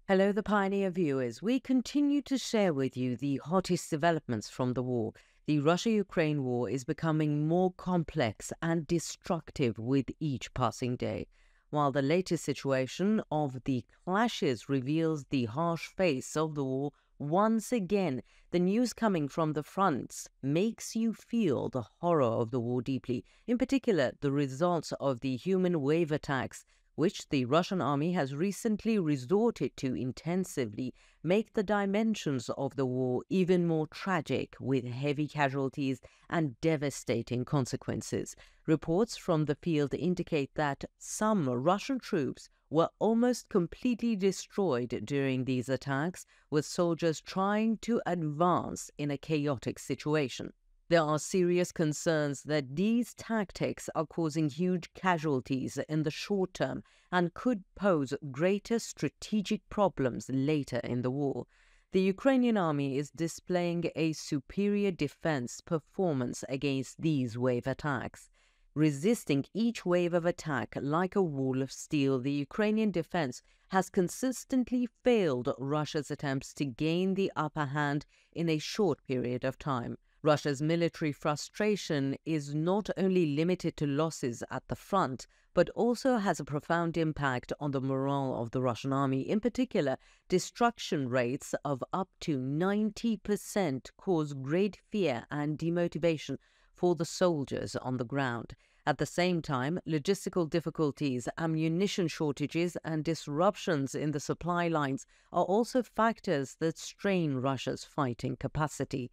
Hello, the Pioneer viewers. We continue to share with you the hottest developments from the war. The Russia-Ukraine war is becoming more complex and destructive with each passing day, while the latest situation of the clashes reveals the harsh face of the war. Once again, the news coming from the fronts makes you feel the horror of the war deeply, in particular the results of the human wave attacks which the Russian army has recently resorted to intensively, make the dimensions of the war even more tragic, with heavy casualties and devastating consequences. Reports from the field indicate that some Russian troops were almost completely destroyed during these attacks, with soldiers trying to advance in a chaotic situation. There are serious concerns that these tactics are causing huge casualties in the short term and could pose greater strategic problems later in the war. The Ukrainian army is displaying a superior defense performance against these wave attacks. Resisting each wave of attack like a wall of steel, the Ukrainian defense has consistently failed Russia's attempts to gain the upper hand in a short period of time. Russia's military frustration is not only limited to losses at the front, but also has a profound impact on the morale of the Russian army. In particular, destruction rates of up to 90% cause great fear and demotivation for the soldiers on the ground. At the same time, logistical difficulties, ammunition shortages, and disruptions in the supply lines are also factors that strain Russia's fighting capacity.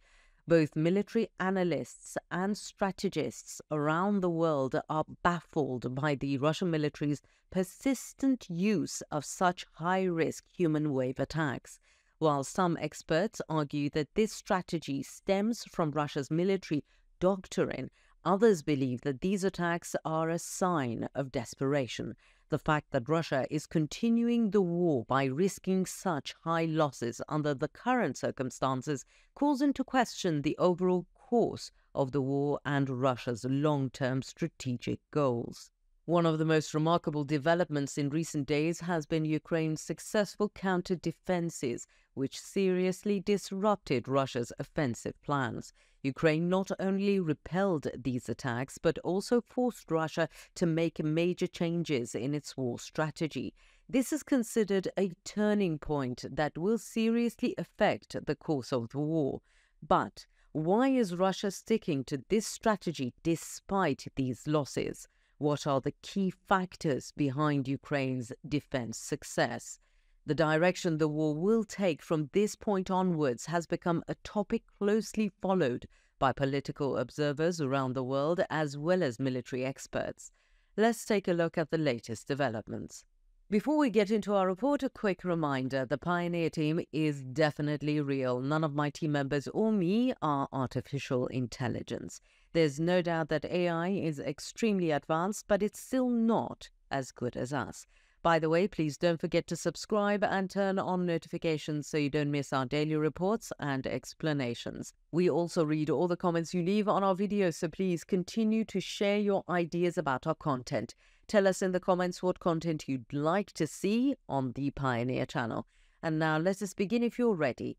Both military analysts and strategists around the world are baffled by the Russian military's persistent use of such high-risk human wave attacks. While some experts argue that this strategy stems from Russia's military doctrine, others believe that these attacks are a sign of desperation. The fact that Russia is continuing the war by risking such high losses under the current circumstances calls into question the overall course of the war and Russia's long-term strategic goals. One of the most remarkable developments in recent days has been Ukraine's successful counter-defenses, which seriously disrupted Russia's offensive plans. Ukraine not only repelled these attacks, but also forced Russia to make major changes in its war strategy. This is considered a turning point that will seriously affect the course of the war. But why is Russia sticking to this strategy despite these losses? What are the key factors behind Ukraine's defense success? The direction the war will take from this point onwards has become a topic closely followed by political observers around the world as well as military experts. Let's take a look at the latest developments. Before we get into our report, a quick reminder: the Pioneer team is definitely real. None of my team members or me are artificial intelligence. There's no doubt that AI is extremely advanced, but it's still not as good as us. By the way, please don't forget to subscribe and turn on notifications so you don't miss our daily reports and explanations. We also read all the comments you leave on our videos, so please continue to share your ideas about our content. Tell us in the comments what content you'd like to see on the Pioneer channel. And now let us begin if you're ready.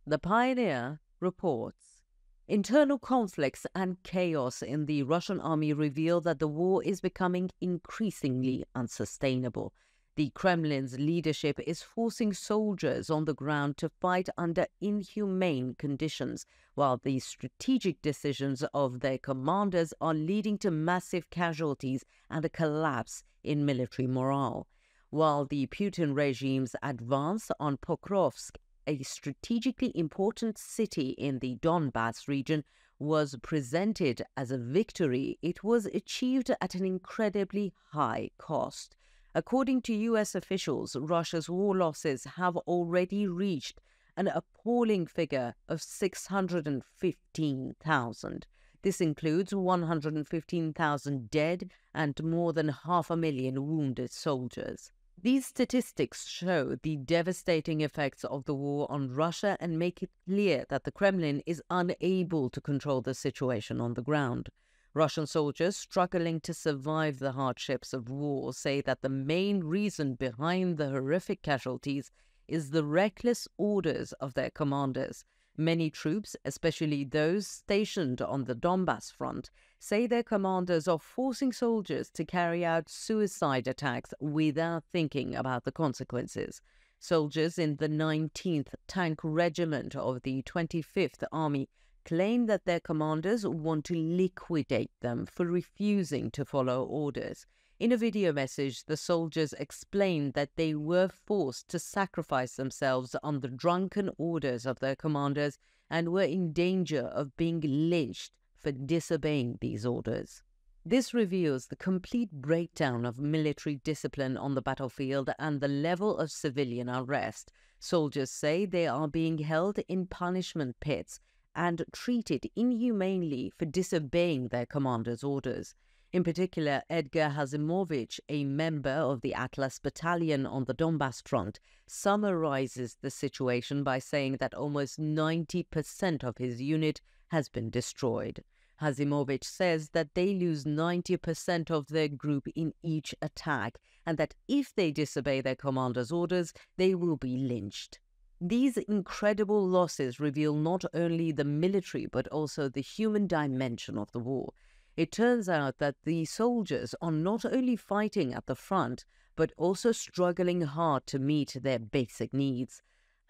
The Pioneer reports. Internal conflicts and chaos in the Russian army reveal that the war is becoming increasingly unsustainable. The Kremlin's leadership is forcing soldiers on the ground to fight under inhumane conditions, while the strategic decisions of their commanders are leading to massive casualties and a collapse in military morale. While the Putin regime's advance on Pokrovsk, a strategically important city in the Donbass region, was presented as a victory, it was achieved at an incredibly high cost. According to U.S. officials, Russia's war losses have already reached an appalling figure of 615,000. This includes 115,000 dead and more than 500,000 wounded soldiers. These statistics show the devastating effects of the war on Russia and make it clear that the Kremlin is unable to control the situation on the ground. Russian soldiers struggling to survive the hardships of war say that the main reason behind the horrific casualties is the reckless orders of their commanders. Many troops, especially those stationed on the Donbass front, say their commanders are forcing soldiers to carry out suicide attacks without thinking about the consequences. Soldiers in the 19th Tank Regiment of the 25th Army claim that their commanders want to liquidate them for refusing to follow orders. In a video message, the soldiers explained that they were forced to sacrifice themselves on the drunken orders of their commanders and were in danger of being lynched for disobeying these orders. This reveals the complete breakdown of military discipline on the battlefield and the level of civilian unrest. Soldiers say they are being held in punishment pits and treated inhumanely for disobeying their commanders' orders. In particular, Edgar Hazimovich, a member of the Atlas Battalion on the Donbass front, summarizes the situation by saying that almost 90% of his unit has been destroyed. Hazimovich says that they lose 90% of their group in each attack, and that if they disobey their commander's orders, they will be lynched. These incredible losses reveal not only the military but also the human dimension of the war. It turns out that the soldiers are not only fighting at the front, but also struggling hard to meet their basic needs.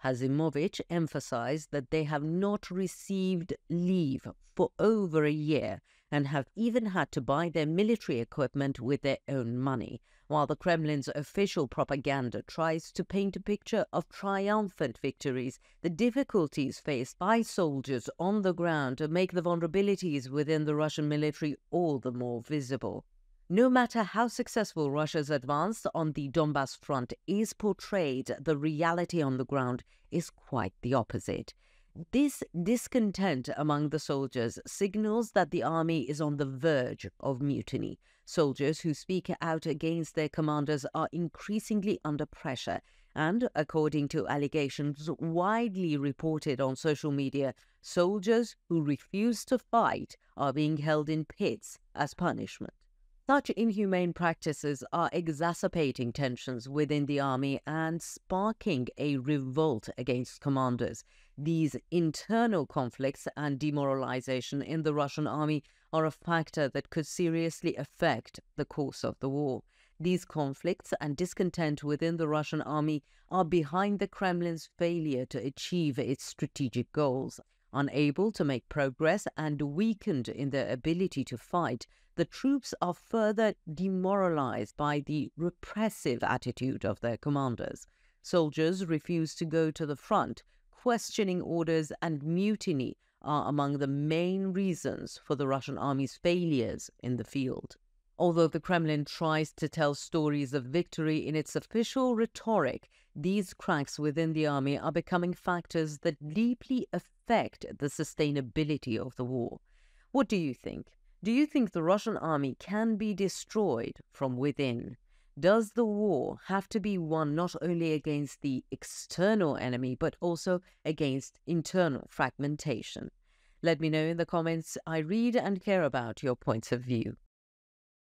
Hazimovich emphasized that they have not received leave for over a year and have even had to buy their military equipment with their own money, while the Kremlin's official propaganda tries to paint a picture of triumphant victories. The difficulties faced by soldiers on the ground make the vulnerabilities within the Russian military all the more visible. No matter how successful Russia's advance on the Donbass front is portrayed, the reality on the ground is quite the opposite. This discontent among the soldiers signals that the army is on the verge of mutiny. Soldiers who speak out against their commanders are increasingly under pressure, and, according to allegations widely reported on social media, soldiers who refuse to fight are being held in pits as punishment. Such inhumane practices are exacerbating tensions within the army and sparking a revolt against commanders. These internal conflicts and demoralization in the Russian army are a factor that could seriously affect the course of the war. These conflicts and discontent within the Russian army are behind the Kremlin's failure to achieve its strategic goals. Unable to make progress and weakened in their ability to fight, the troops are further demoralized by the repressive attitude of their commanders. Soldiers refuse to go to the front, questioning orders, and mutiny are among the main reasons for the Russian army's failures in the field. Although the Kremlin tries to tell stories of victory in its official rhetoric, these cracks within the army are becoming factors that deeply affect the sustainability of the war. What do you think? Do you think the Russian army can be destroyed from within? Does the war have to be won not only against the external enemy, but also against internal fragmentation? Let me know in the comments. I read and care about your points of view.